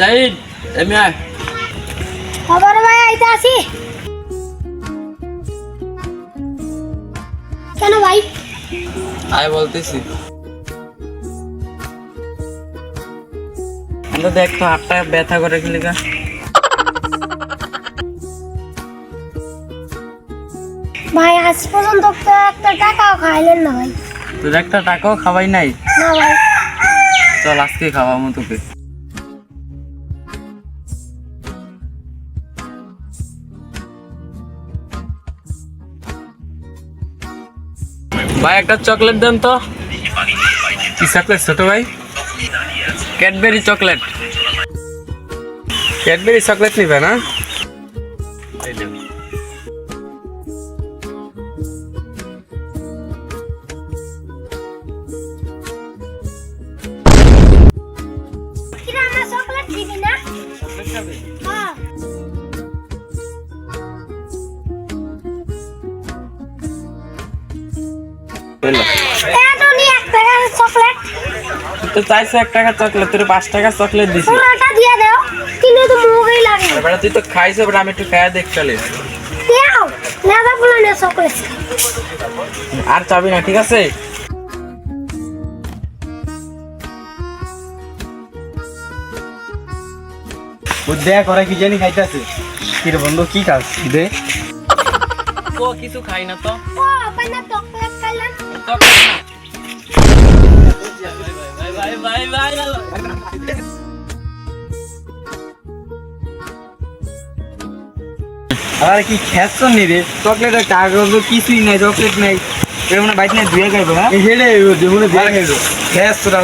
জাহিদ এমনি আয়। খবর ভাই আইতে আসি। কেন ভাই? আয় বলতেছি। দেখ তো হাতটা ব্যথা করে কি লেখা। ভাই আজ পর্যন্ত তো একটা টাকাও খাইলেন না ভাই। তোর একটা টাকাও খাওয়াই নাই? না ভাই। চল আজকে খাওয়াবো তোকে। ভাই একটা চকলেট দেন তো। কি চকলেট ছোট ভাই? Cadbury chocolate. ক্যাডবেরি চকলেট নিবে না? কিরা আমার চকলেট দিবি না? হ্যাঁ। এত নি এক টাকার চকলেট। তো চাইছে 1 টাকা চকলেট, তোর 5 টাকা চকলেট দিছি। পুরোটা দিয়ে দাও, কিনে তো মুখেই লাগে। এবারে তুই তো খাইছ, এবার আমি একটু খাইয়া দেখ চলে। দাও, নেদা পুরানো চকলেট। আর চাবি না, ঠিক আছে? বুদ্ধা করে কি জানি খাইতাছে। কি রে বন্ধু, কি খাস দে? ও কিছু খাই না তো। ও আপনা চকলেট খাইলাম। আর কি খেছ নি রে? চকলেটের কাগজ কিছুই নাই, চকলেট নাই। এর মানে বাইক নাই ধুয়ে খাইবো। হ্যাঁ হেডে দেবো না, দিয়ে খাইবো। খেছ তোরা